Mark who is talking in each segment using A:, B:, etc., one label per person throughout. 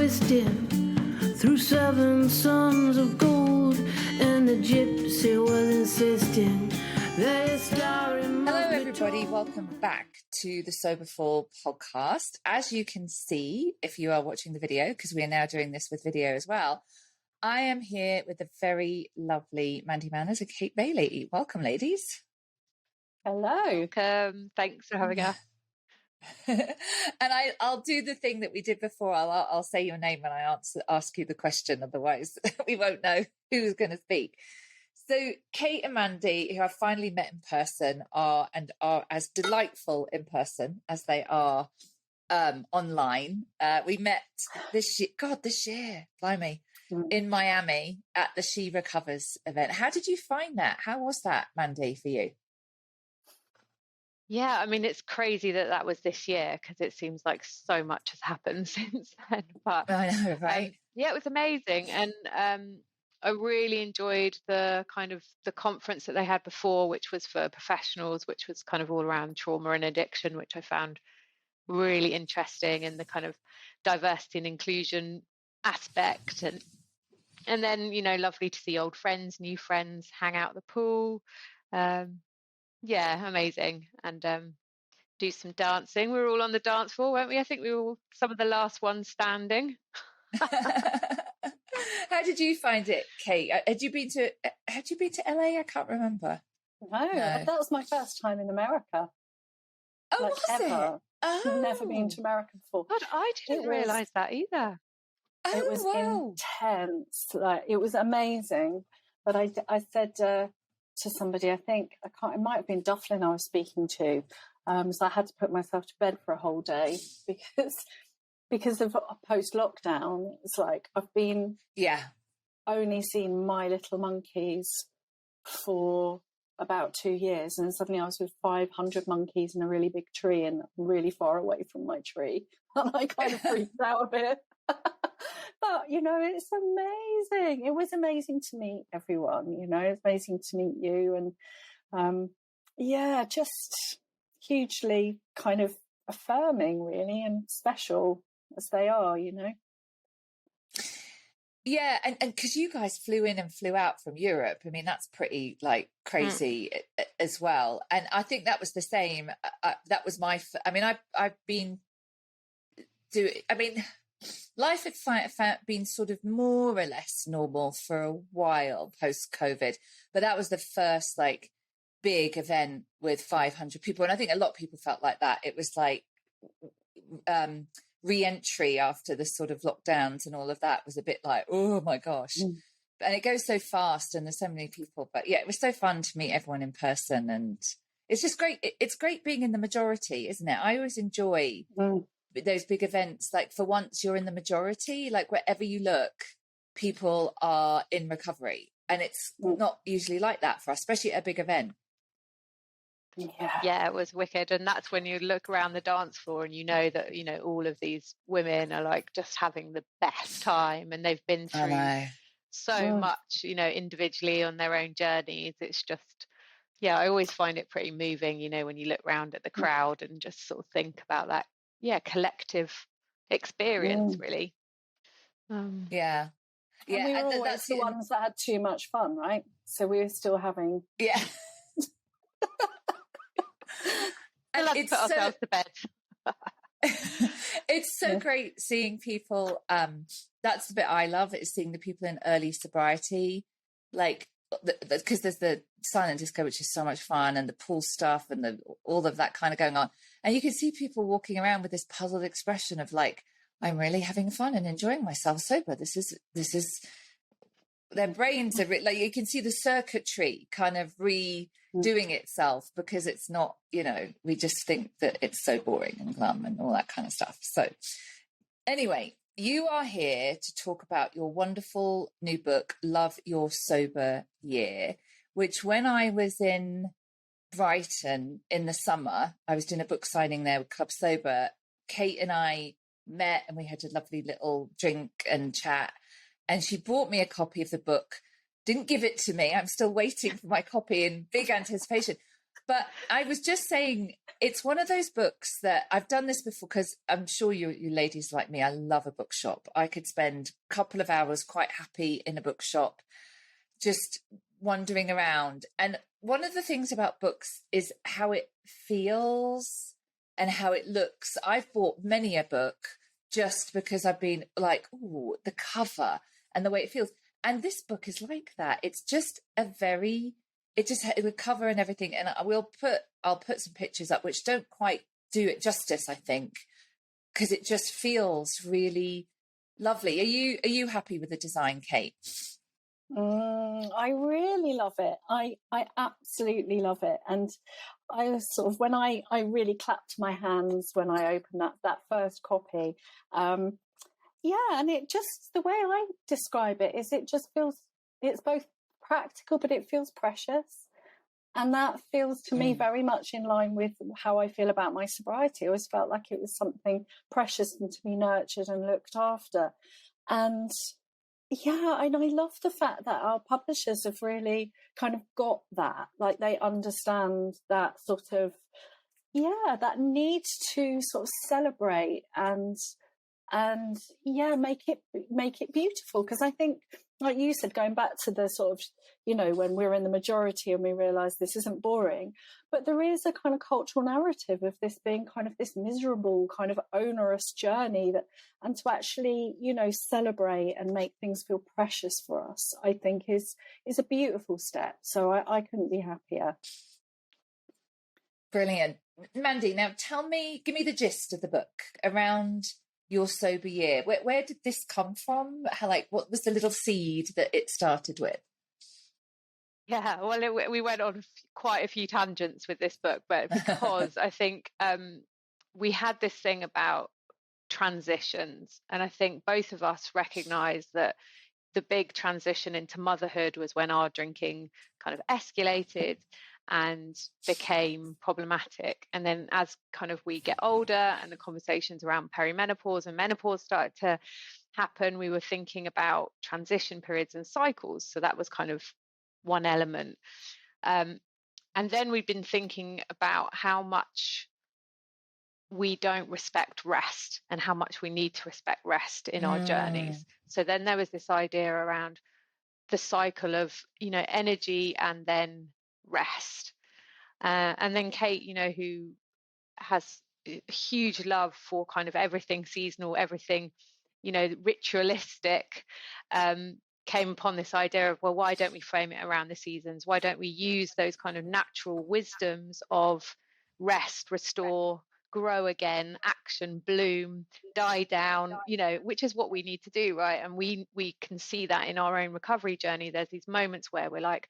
A: twisting through 7 suns of gold, and the gypsy was insisting that his story.
B: Hello everybody, welcome back to the Soberful podcast. As you can see, if you are watching the video, because we are now doing this with video as well, I am here with the very lovely Mandy Manners and Kate Baily. Welcome, ladies.
C: Hello. Thanks for having us.
B: And I'll do the thing that we did before. I'll say your name when I ask you the question. Otherwise, we won't know who's going to speak. So Kate and Mandy, who I've finally met in person, are as delightful in person as they are online. We met this year, blimey, in Miami at the She Recovers event. How did you find that? How was that, Mandy, for you?
C: Yeah, I mean, it's crazy that was this year because it seems like so much has happened since then. But
B: I know, right?
C: Yeah, it was amazing. And I really enjoyed the conference that they had before, which was for professionals, which was kind of all around trauma and addiction, which I found really interesting, and the kind of diversity and inclusion aspect. And then, lovely to see old friends, new friends, hang out at the pool. Yeah, amazing. And do some dancing. We were all on the dance floor, weren't we? I think we were some of the last ones standing.
B: How did you find it, Kate? Had you been to LA? I can't remember.
D: No, that was my first time in America.
B: Oh, was
D: ever.
B: it? Oh.
D: Never been to America before.
C: God, I didn't realise that either.
D: It was intense. It was amazing. But I said to somebody, it might have been Dufflin I was speaking to. So I had to put myself to bed for a whole day because of post-lockdown. It's like I've been only seen My Little Monkeys for about 2 years, and suddenly I was with 500 monkeys in a really big tree and really far away from my tree, and I kind of freaked out a bit. But it's amazing. It was amazing to meet everyone. It's amazing to meet you, and just hugely kind of affirming, really, and special as they are.
B: Yeah, and because you guys flew in and flew out from Europe, I mean, that's pretty crazy as well. And I think that was the same. That was I've been doing. I mean, life had been sort of more or less normal for a while post-COVID, but that was the first big event with 500 people, and I think a lot of people felt like that. It was like re-entry after the sort of lockdowns and all of that was a bit like, oh my gosh. And it goes so fast and there's so many people. But yeah, it was so fun to meet everyone in person, and it's just great. It's great being in the majority, isn't it? I always enjoy those big events. Like, for once you're in the majority, like wherever you look, people are in recovery, and it's not usually like that for us, especially at a big event.
C: Yeah, it was wicked. And that's when you look around the dance floor and that all of these women are just having the best time, and they've been through so much individually on their own journeys. It's just, I always find it pretty moving when you look around at the crowd and just sort of think about that collective experience, really.
D: And we were always the ones that had too much fun, right? So we were still having
C: Let's put ourselves to bed.
B: It's so great seeing people. That's the bit I love, is seeing the people in early sobriety, because there's the silent disco, which is so much fun, and the pool stuff, and all of that kind of going on. And you can see people walking around with this puzzled expression of I'm really having fun and enjoying myself sober. This is. Their brains are you can see the circuitry kind of redoing itself, because it's not, we just think that it's so boring and glum and all that kind of stuff. So anyway, you are here to talk about your wonderful new book, Love Your Sober Year, which when I was in Brighton in the summer, I was doing a book signing there with Club Sober. Kate and I met and we had a lovely little drink and chat. And she bought me a copy of the book, didn't give it to me. I'm still waiting for my copy in big anticipation. But I was just saying, it's one of those books that I've done this before, because I'm sure you ladies like me, I love a bookshop. I could spend a couple of hours quite happy in a bookshop, just wandering around. And one of the things about books is how it feels and how it looks. I've bought many a book just because I've been like, oh, the cover and the way it feels. And this book is like that. It's just it would cover and everything. And I'll put some pictures up, which don't quite do it justice, I think, because it just feels really lovely. Are you happy with the design, Kate?
D: I really love it. I absolutely love it. And I was sort of, when I really clapped my hands when I opened that first copy. And it just, the way I describe it is, it just feels, it's both practical, but it feels precious. And that feels to me very much in line with how I feel about my sobriety. I always felt like it was something precious and to be nurtured and looked after. And yeah, and I love the fact that our publishers have really kind of got that, like they understand that sort of, that need to sort of celebrate and make it beautiful. Because I think, like you said, going back to the sort of, when we're in the majority and we realise this isn't boring, but there is a kind of cultural narrative of this being kind of this miserable, kind of onerous journey, and to actually, celebrate and make things feel precious for us, I think is a beautiful step. So I couldn't be happier.
B: Brilliant. Mandy, now give me the gist of the book around your sober year. Where did this come from? What was the little seed that it started with?
C: Yeah, well, we went on quite a few tangents with this book, but because I think we had this thing about transitions, and I think both of us recognised that the big transition into motherhood was when our drinking kind of escalated and became problematic. And then as kind of we get older and the conversations around perimenopause and menopause started to happen, we were thinking about transition periods and cycles. So that was kind of one element. And then we've been thinking about how much we don't respect rest and how much we need to respect rest in our journeys. So then there was this idea around the cycle of, energy and then rest. And then Kate, who has a huge love for kind of everything seasonal, everything, ritualistic, came upon this idea of, well, why don't we frame it around the seasons? Why don't we use those kind of natural wisdoms of rest, restore, grow again, action, bloom, die down, which is what we need to do, right? And we can see that in our own recovery journey. There's these moments where we're like,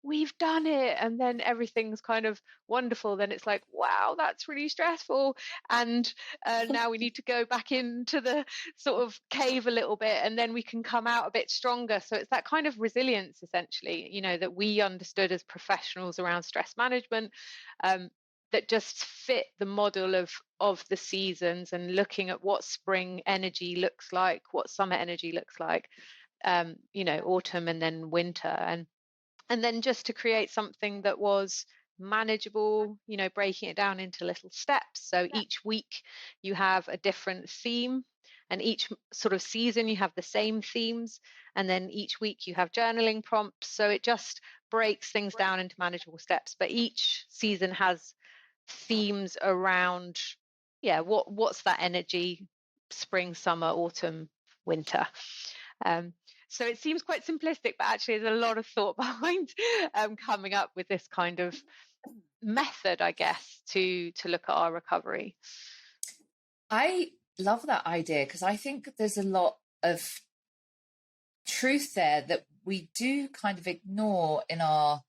C: we've done it, and then everything's kind of wonderful. Then it's like, wow, that's really stressful, and now we need to go back into the sort of cave a little bit, and then we can come out a bit stronger. So it's that kind of resilience, essentially, that we understood as professionals around stress management, that just fit the model of the seasons, and looking at what spring energy looks like, what summer energy looks like, autumn and then winter, and then just to create something that was manageable, breaking it down into little steps. So each week you have a different theme, and each sort of season you have the same themes, and then each week you have journaling prompts. So it just breaks things down into manageable steps, but each season has themes around what's that energy: spring, summer, autumn, winter. So it seems quite simplistic, but actually there's a lot of thought behind coming up with this kind of method, I guess, to look at our recovery.
B: I love that idea, because I think there's a lot of truth there that we do kind of ignore in our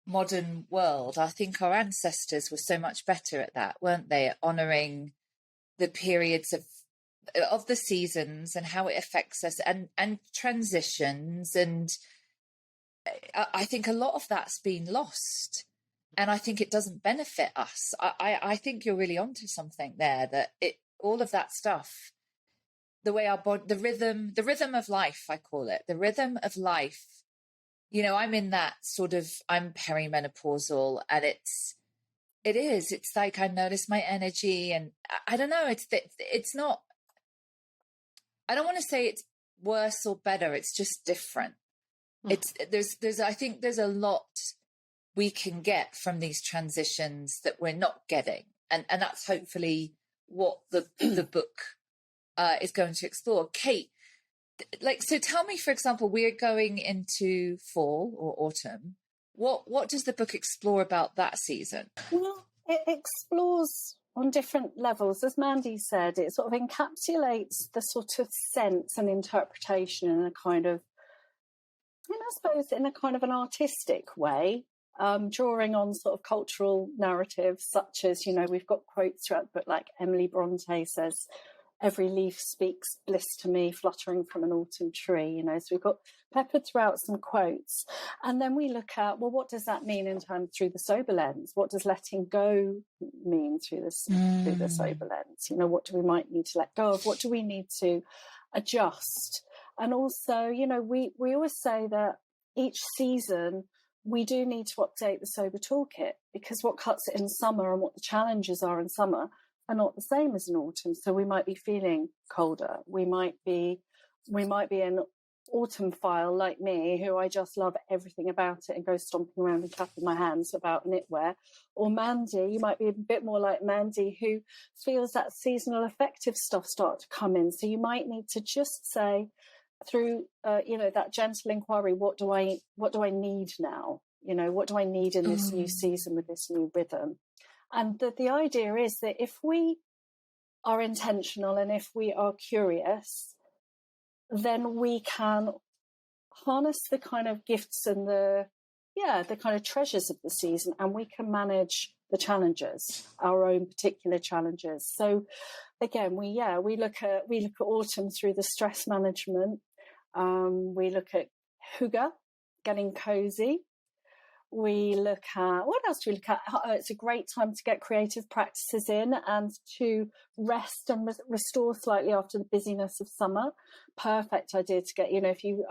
B: modern world. I think our ancestors were so much better at that, weren't they? At honouring the periods of the seasons and how it affects us, and transitions. And I think a lot of that's been lost, and I think it doesn't benefit us. I think you're really onto something there, that all of that stuff, the way our body, the rhythm of life, I call it, the rhythm of life. I'm in that sort of, I'm perimenopausal, and It is. It's like I notice my energy, and I don't know. It's not. I don't want to say it's worse or better. It's just different. There's. I think there's a lot we can get from these transitions that we're not getting, and that's hopefully what the book is going to explore. Kate, so tell me, for example, we're going into fall or autumn. What does the book explore about that season?
D: Well, it explores on different levels. As Mandy said, it sort of encapsulates the sort of sense and interpretation in a kind of, I suppose, in a kind of an artistic way, drawing on sort of cultural narratives, such as, we've got quotes throughout the book, like Emily Bronte says, "Every leaf speaks bliss to me, fluttering from an autumn tree." So we've got peppered throughout some quotes. And then we look at, well, what does that mean in terms through the sober lens? What does letting go mean through the sober lens? What do we might need to let go of? What do we need to adjust? And also, we always say that each season we do need to update the sober toolkit, because what cuts it in summer and what the challenges are in summer are not the same as in autumn. So we might be feeling colder. We might be an autumn file like me, who I just love everything about it and go stomping around and clapping my hands about knitwear. Or Mandy, you might be a bit more like Mandy, who feels that seasonal affective stuff start to come in. So you might need to just say through, that gentle inquiry, what do I need now? What do I need in this new season with this new rhythm? And the idea is that if we are intentional and if we are curious, then we can harness the kind of gifts and the kind of treasures of the season, and we can manage the challenges, our own particular challenges. So again, we look at autumn through the stress management. We look at hygge, getting cozy. We look at, what else do we look at? It's a great time to get creative practices in and to rest and restore slightly after the busyness of summer. Perfect idea to get, if you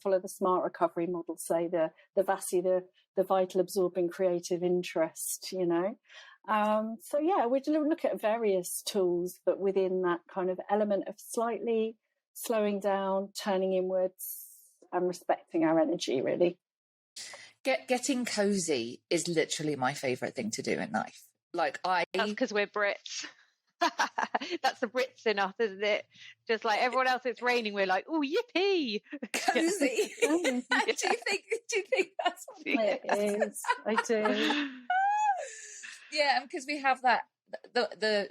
D: follow the SMART recovery model, say the VASI, the vital, absorbing, creative interest, we look at various tools, but within that kind of element of slightly slowing down, turning inwards and respecting our energy, really.
B: Getting cozy is literally my favourite thing to do in life.
C: That's because we're Brits. That's the Brits in us, isn't it? Just like everyone else, it's raining. We're like, oh, yippee,
B: cozy. Do you think that's what
D: it is? I do.
B: Yeah, because we have that the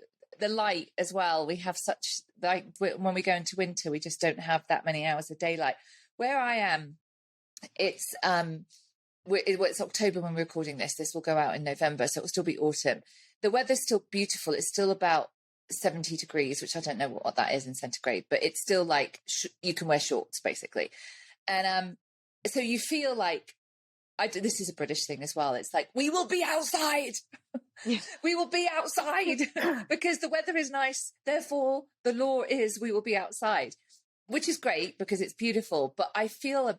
B: light as well. We have such, like, when we go into winter, we just don't have that many hours of daylight. Where I am, it's October when we're recording this. This will go out in November, so it will still be autumn. The weather's still beautiful. It's still about 70 degrees, which I don't know what that is in centigrade, but it's still like you can wear shorts basically. And so you feel like, this is a British thing as well. It's like, we will be outside. We will be outside because the weather is nice. Therefore, the law is we will be outside, which is great because it's beautiful. But I feel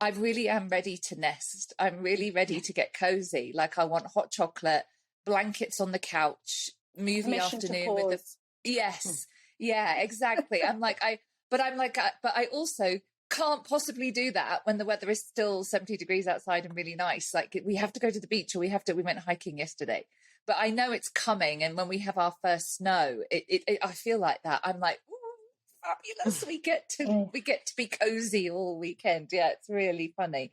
B: I really am ready to nest. I'm really ready to get cozy. Like, I want hot chocolate, blankets on the couch, movie afternoon with yes. Yeah, exactly. But I also can't possibly do that when the weather is still 70 degrees outside and really nice. Like, we have to go to the beach, or we went hiking yesterday. But I know it's coming, and when we have our first snow, I feel like that. I'm like, fabulous. We get to be cozy all weekend. Yeah, it's really funny.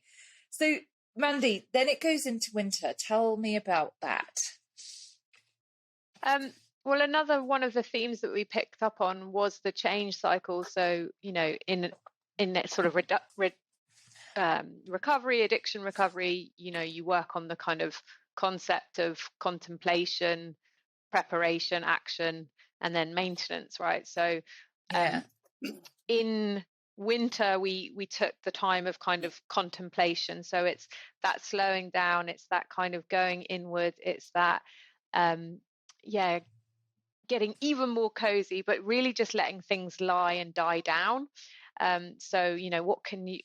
B: So, Mandy, then it goes into winter. Tell me about that.
C: Well, another one of the themes that we picked up on was the change cycle. So, in that sort of recovery, addiction recovery, you work on the kind of concept of contemplation, preparation, action, and then maintenance, right? So in winter, we took the time of kind of contemplation. So it's that slowing down, it's that kind of going inward, it's that getting even more cozy, but really just letting things lie and die down. So, what can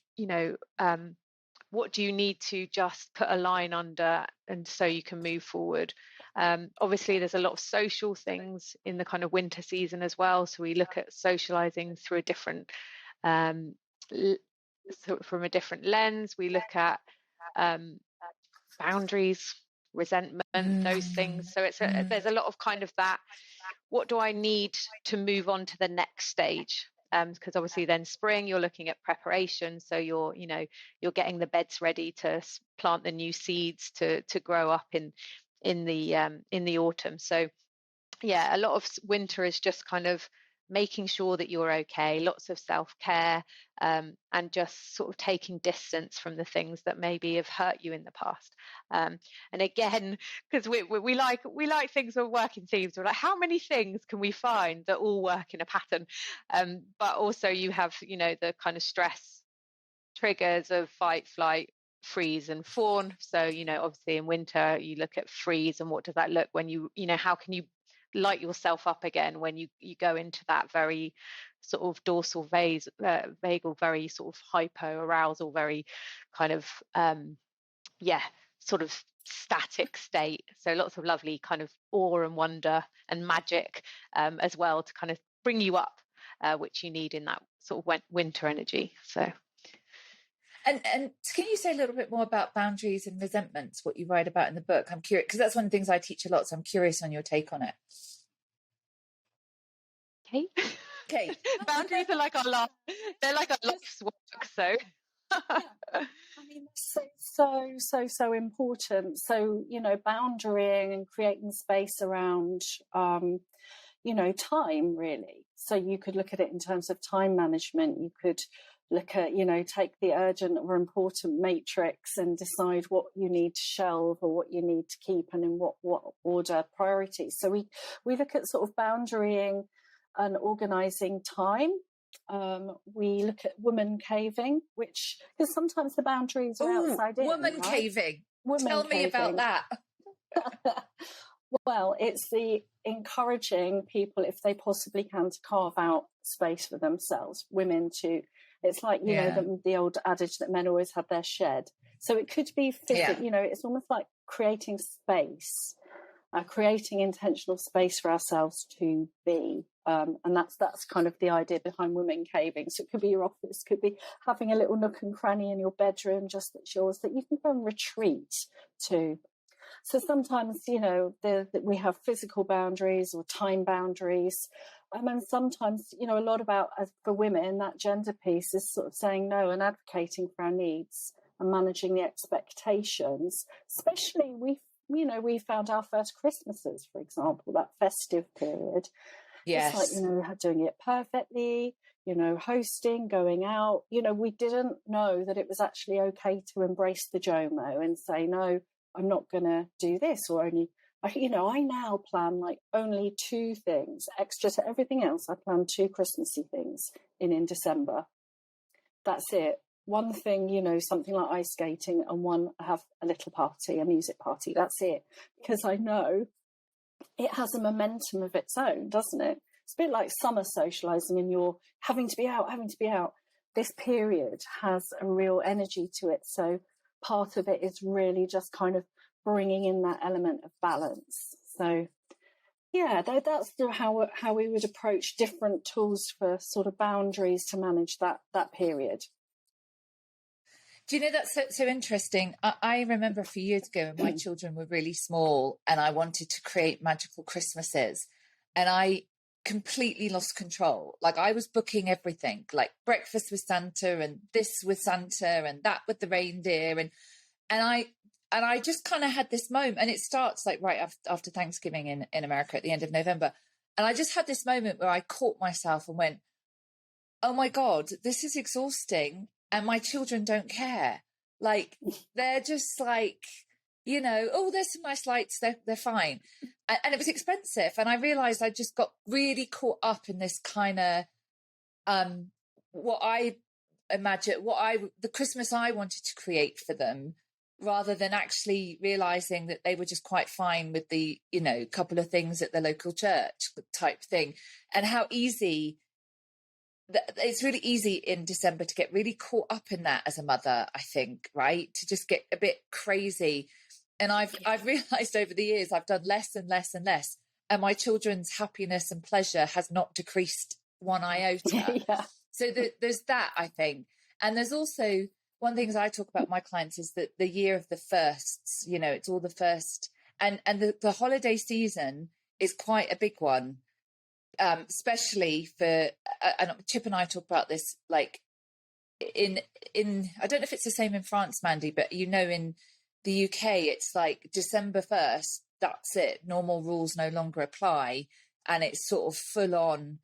C: what do you need to just put a line under, and so you can move forward? Obviously, there's a lot of social things in the kind of winter season as well. So we look at socializing through a different, from a different lens. We look at boundaries, resentment, those things. So there's a lot of kind of that. What do I need to move on to the next stage? Because obviously then spring, you're looking at preparation. So you're getting the beds ready to plant the new seeds to grow up in the autumn. So yeah, a lot of winter is just kind of making sure that you're okay, lots of self-care, and just sort of taking distance from the things that maybe have hurt you in the past. And again, because we like things that work in teams, we're like, how many things can we find that all work in a pattern? But also you have, the kind of stress triggers of fight, flight, freeze and fawn. So, obviously in winter you look at freeze, and what does that look when how can you light yourself up again when you go into that very sort of dorsal vagal, very sort of hypo arousal, very kind of sort of static state. So lots of lovely kind of awe and wonder and magic as well to kind of bring you up, which you need in that sort of winter energy. So
B: And can you say a little bit more about boundaries and resentments, what you write about in the book? I'm curious, because that's one of the things I teach a lot, so I'm curious on your take on it.
C: Okay. Boundaries are like they're like our life's work, so.
D: I mean, so important. So, boundarying and creating space around, time, really. So you could look at it in terms of time management. You could look at, take the urgent or important matrix and decide what you need to shelve or what you need to keep and in what order, priorities. So we look at sort of boundarying and organising time. We look at woman caving, which, because sometimes the boundaries are outside in.
B: Woman
D: right?
B: caving. Tell me about that.
D: Well, it's the encouraging people, if they possibly can, to carve out space for themselves. Women to, it's like, the old adage that men always have their shed. So it could be physical, it's almost like creating space, creating intentional space for ourselves to be. And that's kind of the idea behind women caving. So it could be your office, could be having a little nook and cranny in your bedroom, just that's yours, that you can go and retreat to. So sometimes, that we have physical boundaries or time boundaries. And sometimes, a lot about, for women, that gender piece is sort of saying no and advocating for our needs and managing the expectations. Especially, we found our first Christmases, for example, that festive period.
B: Yes.
D: It's like, doing it perfectly, hosting, going out. We didn't know that it was actually okay to embrace the JOMO and say, no, I'm not going to do this, or only, I now plan like only 2 things extra to everything else. I plan 2 Christmassy things in December. That's it. One thing, something like ice skating, and one, have a little party, a music party. That's it. Because I know it has a momentum of its own, doesn't it? It's a bit like summer socialising and you're having to be out. This period has a real energy to it. So part of it is really just kind of bringing in that element of balance. So, yeah, that's how we would approach different tools for sort of boundaries to manage that period.
B: Do you know, that's so interesting? I remember a few years ago when my children were really small and I wanted to create magical Christmases, and I completely lost control. Like, I was booking everything, like breakfast with Santa and this with Santa and that with the reindeer. And I just kind of had this moment, and it starts like right after Thanksgiving in America at the end of November. And I just had this moment where I caught myself and went, oh my God, this is exhausting. And my children don't care. Like, they're just like, oh, there's some nice lights. They're fine. And it was expensive. And I realized I just got really caught up in this kind of, what I imagine, the Christmas I wanted to create for them, rather than actually realizing that they were just quite fine with the, couple of things at the local church type thing. And how easy, it's really easy in December to get really caught up in that as a mother, I think, right? To just get a bit crazy. And I've realised over the years I've done less and less and less, and my children's happiness and pleasure has not decreased one iota.
D: Yeah.
B: So there's that, I think. And there's also, one of the things I talk about with my clients is that the year of the firsts, you know, it's all the first. And the holiday season is quite a big one, especially for, and Chip and I talk about this, like in I don't know if it's the same in France, Mandy, but you know, in the UK, it's like December 1st, that's it. Normal rules no longer apply. And it's sort of full on,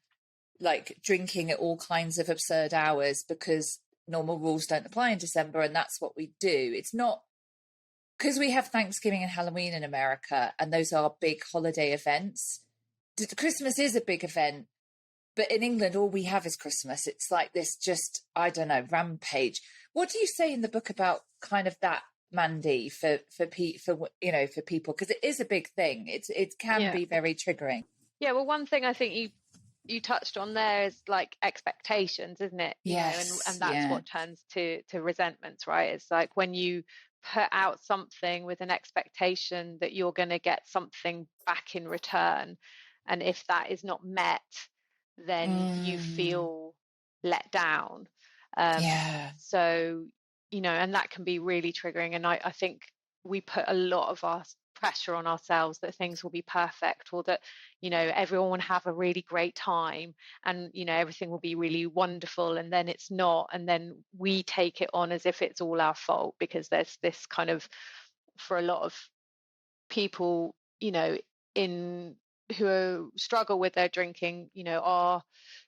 B: like drinking at all kinds of absurd hours because normal rules don't apply in December. And that's what we do. It's not, because we have Thanksgiving and Halloween in America, and those are big holiday events. Christmas is a big event, but in England, all we have is Christmas. It's like this just, I don't know, rampage. What do you say in the book about kind of that, Mandy, for you know, for people? Because it is a big thing. It can be very triggering.
C: Yeah, well, one thing I think you touched on there is like expectations, isn't it?
B: Yes,
C: and that's what turns to resentments, right? It's like when you put out something with an expectation that you're going to get something back in return, and if that is not met, then you feel let down. So, you know, and that can be really triggering. And I think we put a lot of our pressure on ourselves that things will be perfect, or that, you know, everyone will have a really great time, and, you know, everything will be really wonderful, and then it's not. And then we take it on as if it's all our fault, because there's this kind of, for a lot of people, you know, who struggle with their drinking, you know, are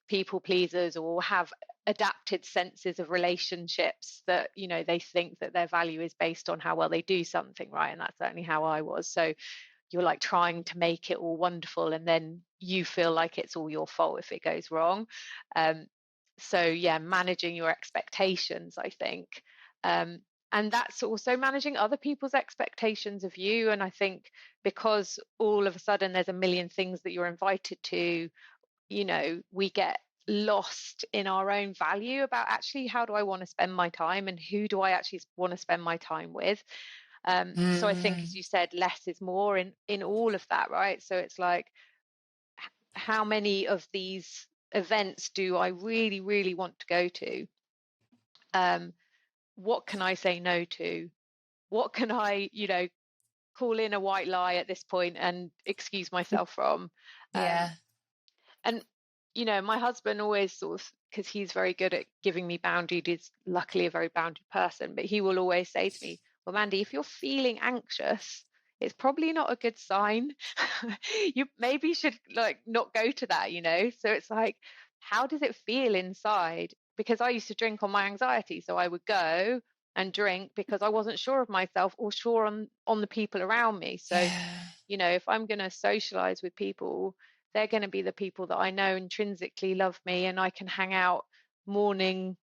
C: people pleasers or have adapted senses of relationships that, you know, they think that their value is based on how well they do something, right? And that's certainly how I was. So you're like trying to make it all wonderful, and then you feel like it's all your fault if it goes wrong. So yeah, managing your expectations, I think. And that's also managing other people's expectations of you. And I think because all of a sudden there's a million things that you're invited to, you know, we get lost in our own value about actually, how do I want to spend my time, and who do I actually want to spend my time with? So I think, as you said, less is more in all of that, right? So it's like, how many of these events do I really, really want to go to? What can I say no to? What can I, you know, call in a white lie at this point and excuse myself from? And, you know, my husband always sort of, because he's very good at giving me boundaries, he's luckily a very bounded person, but he will always say to me, well, Mandy, if you're feeling anxious, it's probably not a good sign. You maybe should like not go to that, you know? So it's like, how does it feel inside? Because I used to drink on my anxiety. So I would go and drink because I wasn't sure of myself or sure on the people around me. So, you know, if I'm going to socialize with people, they're going to be the people that I know intrinsically love me, and I can hang out morning,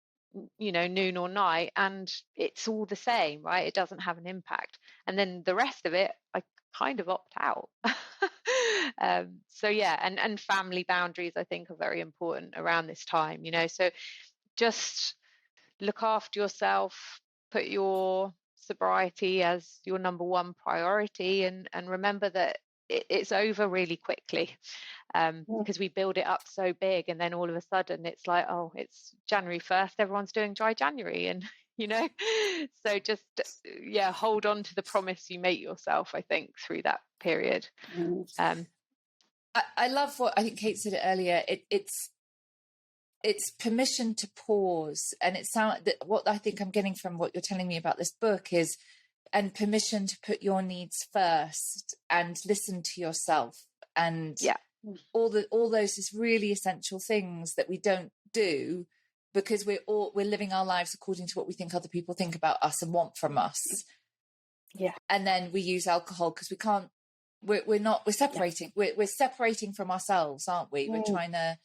C: you know, noon or night, and it's all the same, right? It doesn't have an impact. And then the rest of it, I kind of opt out. So yeah, and family boundaries, I think, are very important around this time, you know. So just look after yourself, put your sobriety as your number one priority, and remember that it's over really quickly, because we build it up so big, and then all of a sudden it's like, oh, it's January 1st, everyone's doing dry January, and you know. So just hold on to the promise you make yourself, I think, through that period.
B: I love what I think Kate said earlier. It's permission to pause, and it sounds that what I think I'm getting from what you're telling me about this book is, and permission to put your needs first and listen to yourself, and all those is really essential things that we don't do because we're living our lives according to what we think other people think about us and want from us. And then we use alcohol because we can't. We're separating. We're separating from ourselves, aren't we? We're trying to.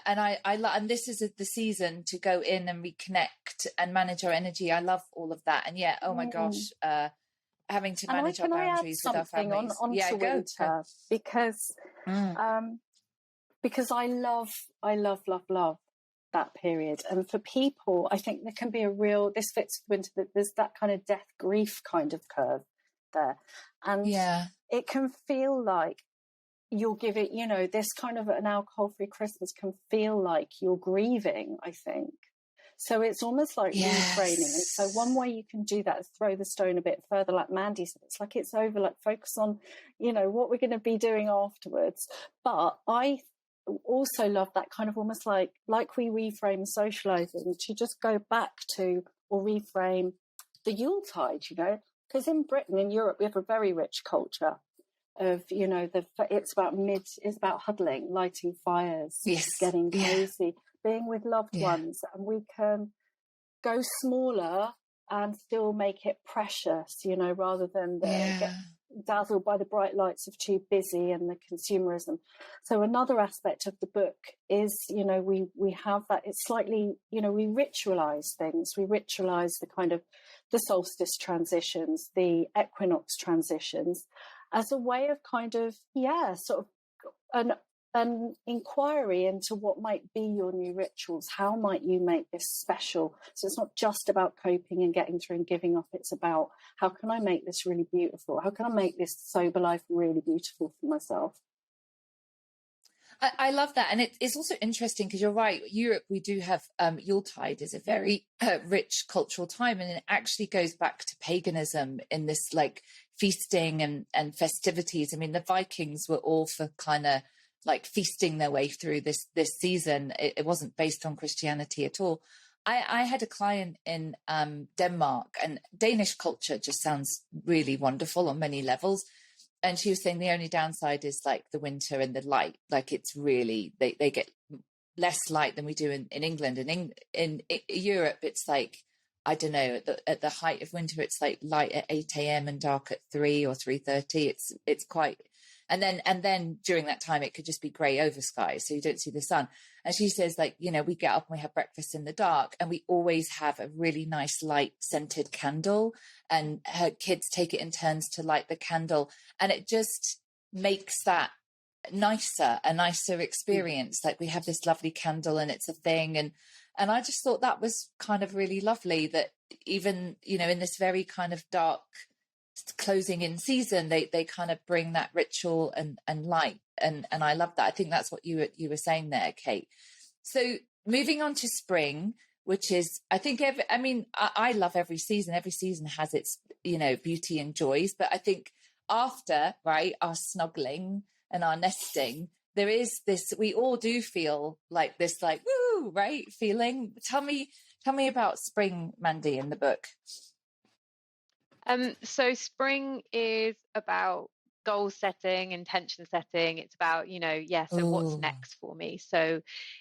B: And this is the season to go in and reconnect and manage our energy. I love all of that. And oh my gosh, having to manage our boundaries with our families.
D: Onto winter, because I love that period. And for people, I think there can be this fits winter, that there's that kind of death grief kind of curve there. And it can feel like you'll give it, you know, this kind of an alcohol-free Christmas can feel like you're grieving, I think. So it's almost like reframing. And so one way you can do that is throw the stone a bit further, like Mandy said. It's like it's over, like focus on, you know, what we're going to be doing afterwards. But I also love that kind of almost like we reframe socializing, to just go back to or reframe the Yuletide, you know, because in Britain, in Europe, we have a very rich culture of, you know, it's about huddling, lighting fires, getting cozy, being with loved ones, and we can go smaller and still make it precious, you know, rather than get dazzled by the bright lights of too busy and the consumerism. So another aspect of the book is, you know, we have that, it's slightly, you know, we ritualize things. We ritualize the kind of the solstice transitions, the equinox transitions, as a way of kind of, sort of an inquiry into what might be your new rituals. How might you make this special? So it's not just about coping and getting through and giving up. It's about, how can I make this really beautiful? How can I make this sober life really beautiful for myself?
B: I love that. And it's also interesting because you're right. Europe, we do have Yuletide is a very rich cultural time. And it actually goes back to paganism in this like feasting and festivities. I mean, the Vikings were all for kind of like feasting their way through this season. It wasn't based on Christianity at all. I had a client in Denmark, and Danish culture just sounds really wonderful on many levels. And she was saying the only downside is like the winter and the light. Like it's really, they get less light than we do in England. And in Europe, it's like, I don't know, at the height of winter, it's like light at 8 a.m. and dark at 3 or 3:30. It's quite, and then during that time, it could just be grey over skies. So you don't see the sun. And she says, like, you know, we get up and we have breakfast in the dark, and we always have a really nice light scented candle, and her kids take it in turns to light the candle. And it just makes that a nicer experience. Like we have this lovely candle and it's a thing. And I just thought that was kind of really lovely, that even, you know, in this very kind of dark closing in season, they kind of bring that ritual and light. And I love that. I think that's what you were saying there, Kate. So moving on to spring, which is, I think, I love every season. Every season has its, you know, beauty and joys. But I think after, right, our snuggling and our nesting, there is this, we all do feel like this, like, woo, right, feeling. Tell me about spring, Mandy, in the book.
C: So spring is about goal setting, intention setting. It's about, you know, so what's next for me? So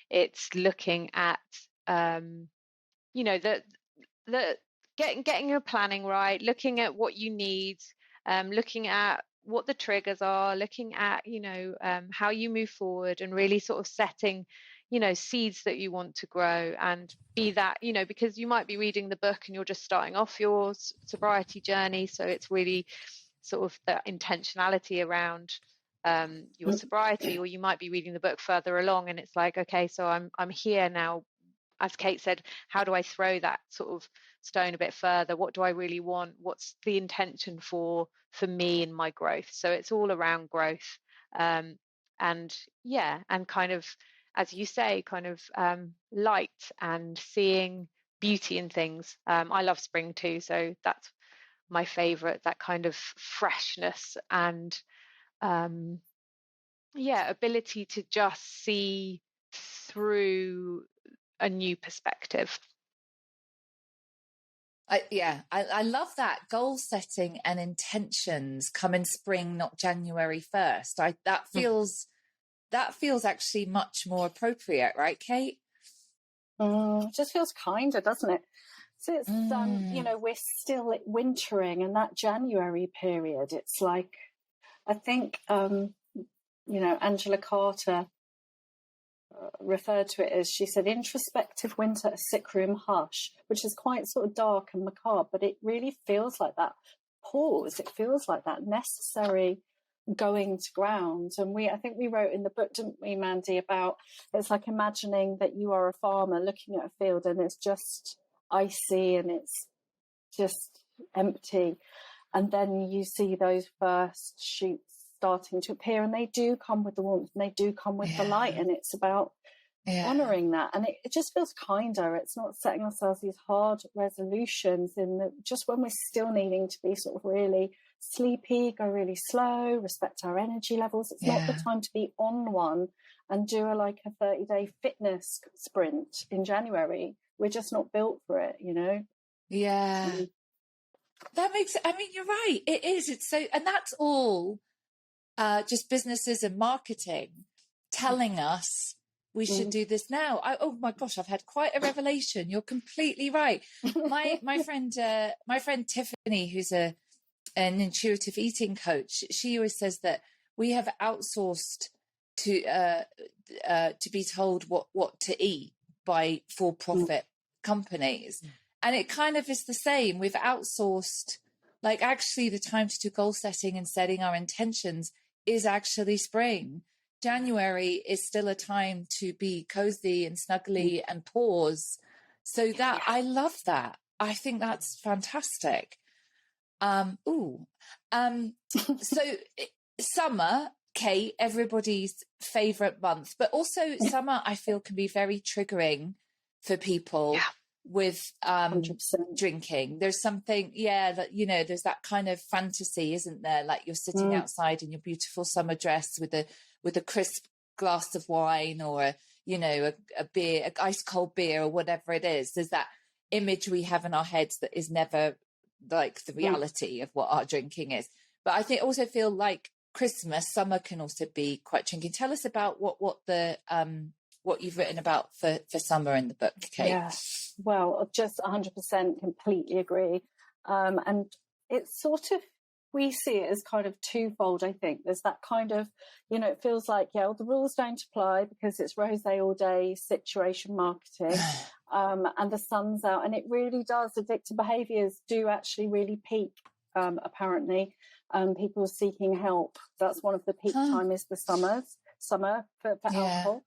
C: it's looking at, you know, the getting your planning right, looking at what you need, looking at what the triggers are, looking at, you know, how you move forward, and really sort of setting, you know, seeds that you want to grow. And be that, you know, because you might be reading the book and you're just starting off your sobriety journey. So it's really sort of the intentionality around your sobriety, or you might be reading the book further along and it's like, okay, so I'm here now. As Kate said, how do I throw that sort of stone a bit further? What do I really want? What's the intention for me and my growth? So it's all around growth. And kind of, as you say, kind of light and seeing beauty in things. I love spring too, so that's my favorite, that kind of freshness and ability to just see through a new perspective.
B: I love that. Goal setting and intentions come in spring, not January 1st. That feels actually much more appropriate, right, Kate?
D: It just feels kinder, doesn't it? So it's you know, we're still wintering, and that January period, it's like, I think you know, Angela Carter referred to it as, she said, introspective winter, a sick room hush, which is quite sort of dark and macabre, but it really feels like that pause. It feels like that necessary going to ground. And I think we wrote in the book, didn't we, Mandy, about, it's like imagining that you are a farmer looking at a field and it's just icy and it's just empty. And then you see those first shoots starting to appear, and they do come with the warmth, and they do come with the light, and it's about honouring that. And it just feels kinder. It's not setting ourselves these hard resolutions just when we're still needing to be sort of really sleepy, go really slow, respect our energy levels. It's not the time to be on one and do a 30-day fitness sprint in January. We're just not built for it, you know?
B: Yeah. That makes, I mean, you're right. It is. It's so, and that's all just businesses and marketing telling us we should do this now. Oh my gosh, I've had quite a revelation. You're completely right. My friend Tiffany, who's an intuitive eating coach, she always says that we have outsourced to be told what to eat by for-profit companies. And it kind of is the same. We've outsourced, actually the time to do goal setting and setting our intentions is actually spring. January is still a time to be cozy and snuggly and pause. So I love that. I think that's fantastic. So summer, Kate, everybody's favorite month, but also summer, I feel, can be very triggering for people. With
D: 100%.
B: drinking. There's something, that, there's that kind of fantasy, isn't there? Like you're sitting outside in your beautiful summer dress with a crisp glass of wine, or a beer, an ice cold beer, or whatever it is. There's that image we have in our heads that is never like the reality of what our drinking is. But I also feel like Christmas, summer can also be quite drinking. Tell us about what you've written about for summer in the book, Kate.
D: Yeah, well, just 100% completely agree. And it's sort of, we see it as kind of twofold, I think. There's that kind of, it feels like, the rules don't apply because it's rosé all day situation marketing, and the sun's out. And it really does. Addictive behaviours do actually really peak, apparently. People seeking help. That's one of the peak time is the summer for alcohol.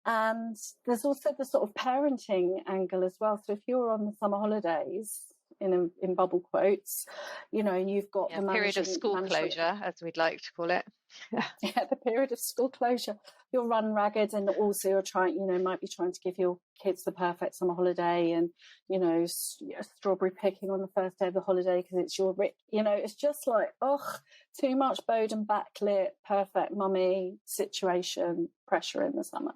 D: And there's also the sort of parenting angle as well. So if you're on the summer holidays, in bubble quotes, you've got the
C: period of school closure, as we'd like to call it.
D: The period of school closure. You'll run ragged, and also you're trying, might be trying to give your kids the perfect summer holiday, and strawberry picking on the first day of the holiday because it's your it's just like, too much bowed and backlit, perfect mummy situation pressure in the summer.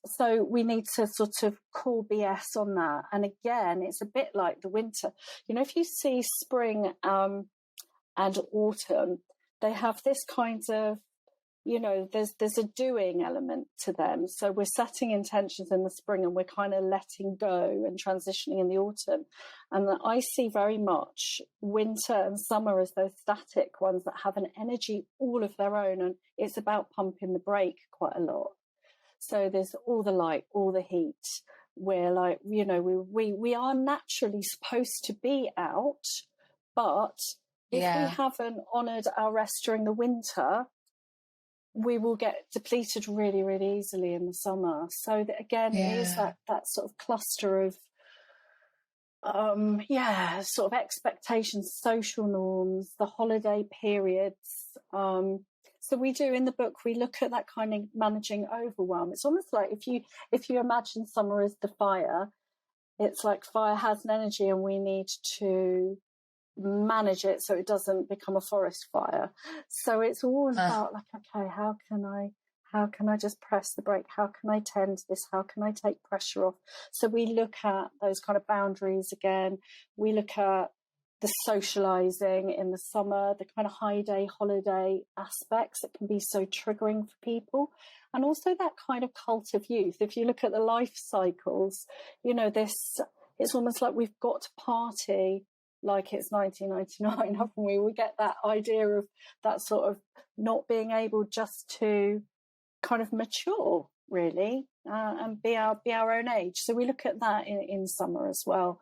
D: So we need to sort of call BS on that. And again, it's a bit like the winter. If you see spring and autumn, they have this kind of, there's a doing element to them. So we're setting intentions in the spring and we're kind of letting go and transitioning in the autumn. And I see very much winter and summer as those static ones that have an energy all of their own. And it's about pumping the brake quite a lot. So there's all the light, all the heat. We're like, we are naturally supposed to be out, but if we haven't honoured our rest during the winter, we will get depleted really, really easily in the summer. So that, again, it is that sort of cluster of, sort of expectations, social norms, the holiday periods. So we do in the book, we look at that kind of managing overwhelm. It's almost like if you imagine summer as the fire, it's like fire has an energy and we need to manage it so it doesn't become a forest fire. So it's all about okay, how can I just press the brake? How can I tend this? How can I take pressure off? So we look at those kind of boundaries again. We look at the socializing in the summer, the kind of holiday aspects that can be so triggering for people. And also that kind of cult of youth. If you look at the life cycles, it's almost like we've got to party like it's 1999, haven't we? We get that idea of that sort of not being able just to kind of mature, really, and be our own age. So we look at that in summer as well.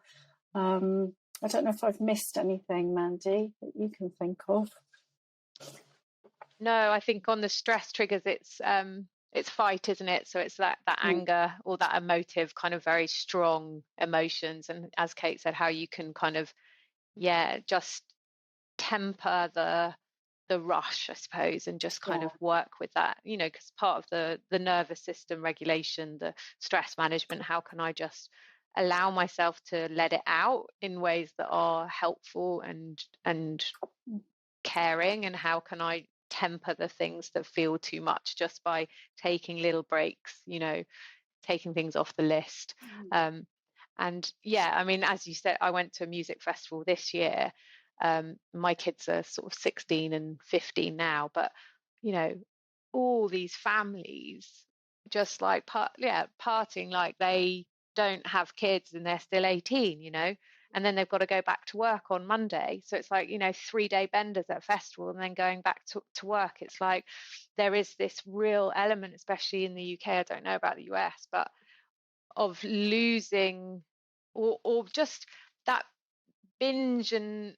D: I don't know if I've missed anything, Mandy, that you can think of.
C: No, I think on the stress triggers, it's fight, isn't it? So it's that anger or that emotive kind of very strong emotions. And as Kate said, how you can kind of just temper the rush, I suppose, and just kind of work with that, because part of the nervous system regulation, the stress management, how can I just allow myself to let it out in ways that are helpful and caring, and how can I temper the things that feel too much just by taking little breaks, taking things off the list. And I mean, as you said, I went to a music festival this year. My kids are sort of 16 and 15 now, but all these families just like partying like they don't have kids and they're still 18, and then they've got to go back to work on Monday. So it's like, 3-day benders at a festival and then going back to work. It's like there is this real element, especially in the UK, I don't know about the US, but of losing or just that binge and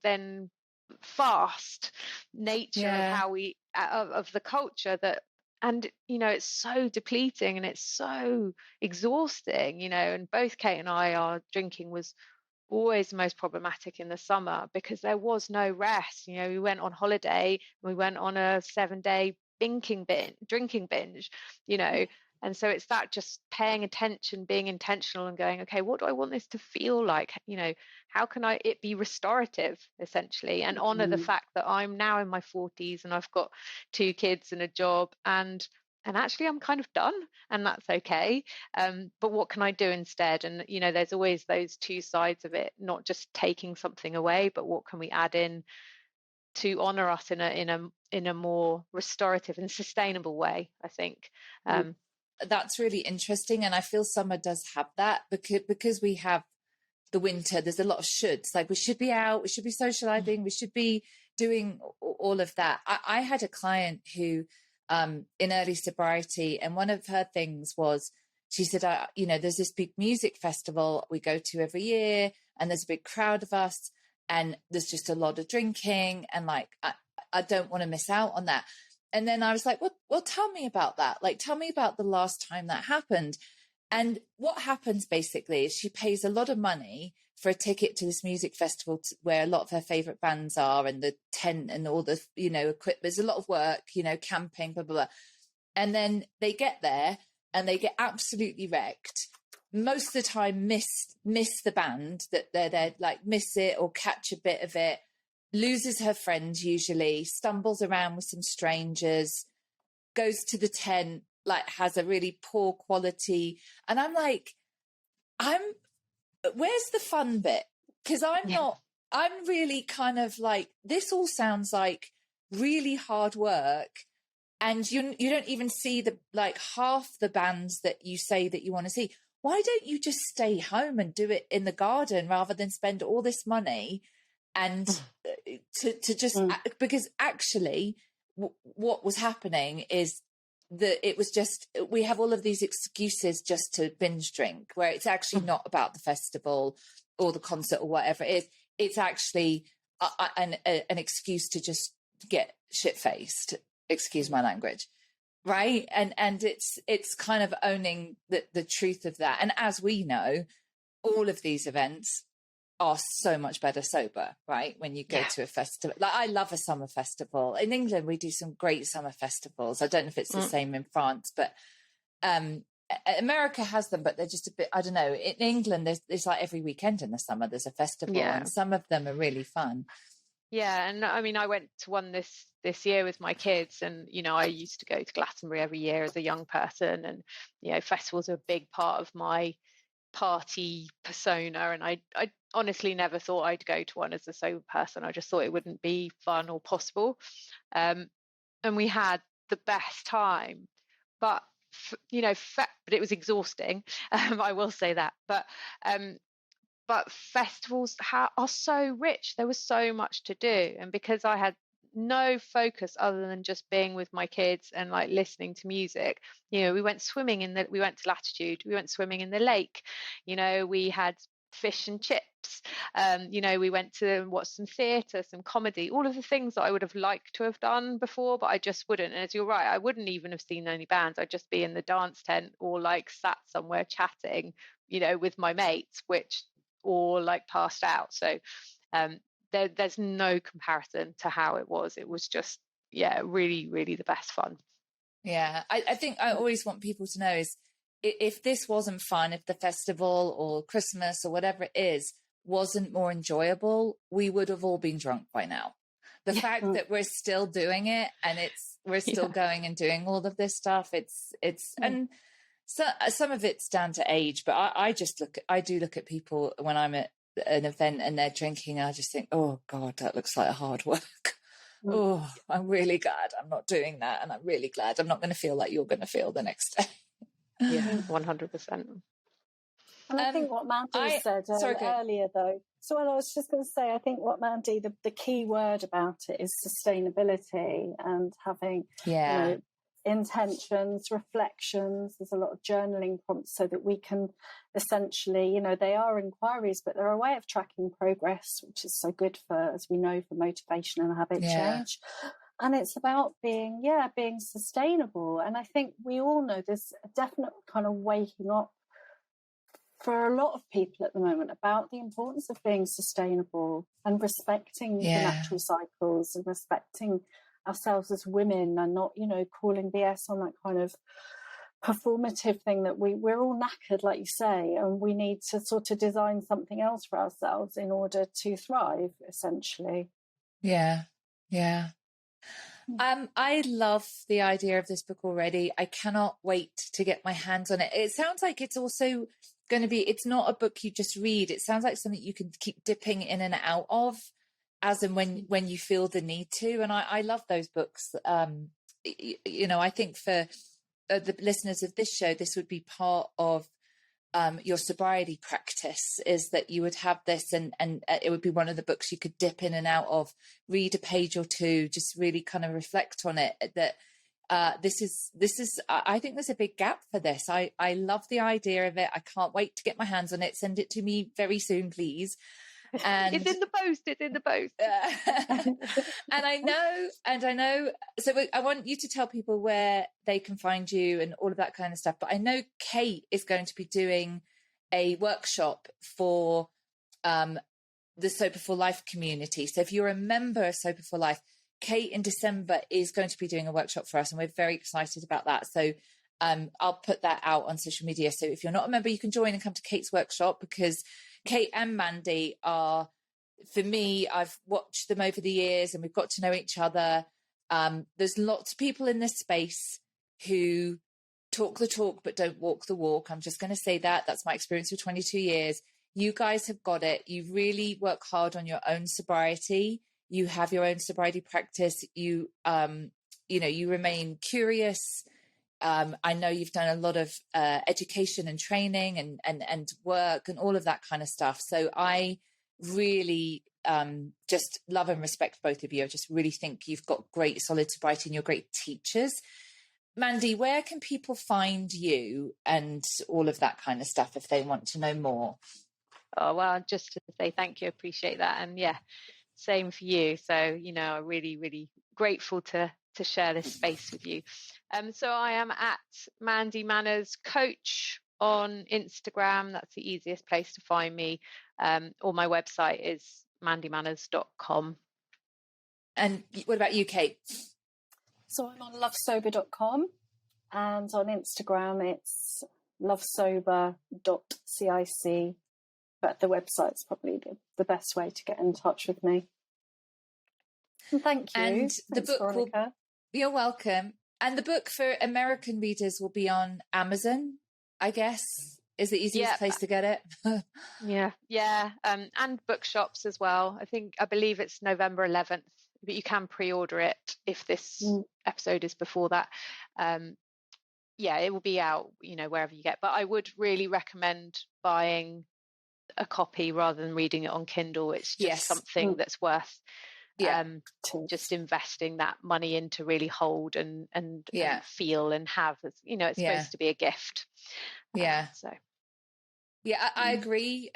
C: then fast nature of how we of the culture that, and it's so depleting and it's so exhausting, and both Kate and I, our drinking was always the most problematic in the summer because there was no rest. We went on holiday, we went on a 7-day drinking binge, and so it's that just paying attention, being intentional and going, okay, what do I want this to feel like? How can it be restorative, essentially, and honor the fact that I'm now in my 40s and I've got 2 kids and a job, and actually I'm kind of done, and that's okay. But what can I do instead? And there's always those two sides of it, not just taking something away, but what can we add in to honor us in a more restorative and sustainable way, I think.
B: That's really interesting, and I feel summer does have that because we have the winter. There's a lot of shoulds, like we should be out, we should be socializing, we should be doing all of that. I had a client who in early sobriety, and one of her things was, she said, there's this big music festival we go to every year, and there's a big crowd of us, and there's just a lot of drinking, and like I don't want to miss out on that. And then I was like, well, tell me about that. Like, tell me about the last time that happened. And what happens basically is she pays a lot of money for a ticket to this music festival where a lot of her favorite bands are, and the tent and all the, equipment. There's a lot of work, camping, blah, blah, blah. And then they get there and they get absolutely wrecked. Most of the time miss the band that they're there, like miss it or catch a bit of it. Loses her friend usually, stumbles around with some strangers, goes to the tent, like has a really poor quality. And I'm like, where's the fun bit? Because I'm really kind of like, this all sounds like really hard work. And you don't even see the like half the bands that you say that you want to see. Why don't you just stay home and do it in the garden rather than spend all this money? And to just because actually what was happening is that it was just, we have all of these excuses just to binge drink, where it's actually not about the festival or the concert or whatever it is. It's actually an excuse to just get shit-faced, excuse my language, right? And it's kind of owning the truth of that. And as we know, all of these events are so much better sober, right? When you go to a festival. Like, I love a summer festival. In England, we do some great summer festivals. I don't know if it's the same in France, but America has them, but they're just a bit, I don't know. In England, there's like every weekend in the summer, there's a festival, and some of them are really fun.
C: Yeah, and I mean, I went to one this year with my kids, and I used to go to Glastonbury every year as a young person, and festivals are a big part of my party persona, and I honestly never thought I'd go to one as a sober person. I just thought it wouldn't be fun or possible, and we had the best time, but but it was exhausting. I will say that, but festivals are so rich. There was so much to do, and because I had no focus other than just being with my kids and like listening to music, we went swimming we went to Latitude, we went swimming in the lake, we had fish and chips, we went to watch some theatre, some comedy, all of the things that I would have liked to have done before, but I just wouldn't. And as you're right, I wouldn't even have seen any bands. I'd just be in the dance tent or like sat somewhere chatting, with my mates, or like passed out. So There's no comparison to how it was. It was just, really, really the best fun.
B: Yeah, I think I always want people to know is if this wasn't fun, if the festival or Christmas or whatever it is wasn't more enjoyable, we would have all been drunk by now. The fact that we're still doing it and we're still going and doing all of this stuff, and so some of it's down to age, but I do look at people when I'm at an event and they're drinking, and I just think, oh God, that looks like a hard work. Oh, I'm really glad I'm not doing that, and I'm really glad I'm not going to feel like you're going to feel the next day.
C: Yeah, 100%.
D: And I think what Mandy said earlier, though. So I was just going to say, I think what Mandy, the key word about it is sustainability and having intentions, reflections. There's a lot of journaling prompts so that we can essentially, they are inquiries, but they're a way of tracking progress, which is so good for, as we know, for motivation and habit change. And it's about being sustainable. And I think we all know there's a definite kind of waking up for a lot of people at the moment about the importance of being sustainable and respecting the natural cycles and respecting ourselves as women, and not, calling BS on that kind of performative thing that we're all knackered, like you say, and we need to sort of design something else for ourselves in order to thrive, essentially.
B: Yeah. I love the idea of this book already. I cannot wait to get my hands on it. It sounds like it's also going to be, it's not a book you just read. It sounds like something you can keep dipping in and out of as and when you feel the need to. And I love those books. I think for the listeners of this show, this would be part of your sobriety practice, is that you would have this and it would be one of the books you could dip in and out of, read a page or two, just really kind of reflect on it. That this is I think there's a big gap for this. I love the idea of it. I can't wait to get my hands on it. Send it to me very soon, please. And
C: it's in the post.
B: and I know so I want you to tell people where they can find you and all of that kind of stuff, but I know Kate is going to be doing a workshop for the Soberful Life community. So if you're a member of Soberful Life, Kate in December is going to be doing a workshop for us, and we're very excited about that. So I'll put that out on social media. So if you're not a member, you can join and come to Kate's workshop, because Kate and Mandy are, for me, I've watched them over the years and we've got to know each other. There's lots of people in this space who talk the talk but don't walk the walk. I'm just going to say that. That's my experience for 22 years. You guys have got it. You really work hard on your own sobriety. You have your own sobriety practice. You remain curious. I know you've done a lot of education and training and work and all of that kind of stuff. So I really just love and respect both of you. I just really think you've got great solid sobriety and you're great teachers. Mandy, where can people find you and all of that kind of stuff if they want to know more?
C: Oh, well, just to say thank you. Appreciate that. And same for you. So, I'm really, really grateful to share this space with you. So I am at Mandy Manners Coach on Instagram. That's the easiest place to find me. Or my website is mandymanners.com.
B: And what about you, Kate?
D: So I'm on lovesober.com, and on Instagram it's lovesober.cic. But the website's probably the best way to get in touch with me. And thank you.
B: And the book
D: Veronica.
B: You're welcome. And the book for American readers will be on Amazon, I guess, is the easiest place to get it. And bookshops as well. I believe it's November 11th, but you can pre-order it if this episode is before that. It will be out, wherever you get. But I would really recommend buying a copy rather than reading it on Kindle. It's just something that's worth just investing that money in to really hold and feel and have. It's supposed to be a gift. I agree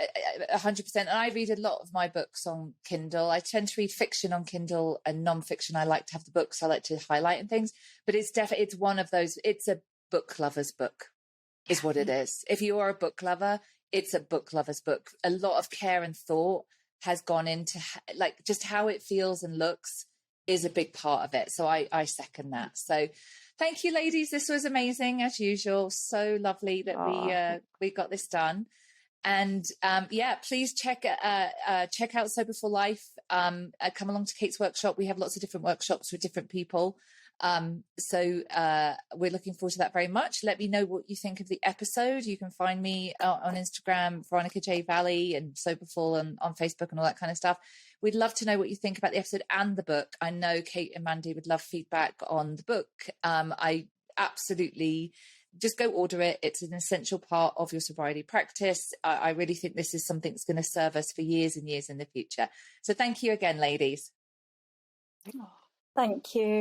B: 100%. And I read a lot of my books on Kindle. I tend to read fiction on Kindle and non-fiction. I like to have the books I like to highlight and things, but it's one of those, it's a book lover's book is what it is. If you are a book lover, it's a book lover's book. A lot of care and thought has gone into like just how it feels and looks is a big part of it. So I second that. So thank you, ladies. This was amazing as usual. So lovely that we got this done. And please check out Soberful Life. Come along to Kate's workshop. We have lots of different workshops with different people. So we're looking forward to that very much. Let me know what you think of the episode. You can find me on Instagram, Veronica J. Baily, and Soberful, and on Facebook and all that kind of stuff. We'd love to know what you think about the episode and the book. I know Kate and Mandy would love feedback on the book. I absolutely just go order it. It's an essential part of your sobriety practice. I really think this is something that's going to serve us for years and years in the future. So thank you again, ladies.
D: Thank you.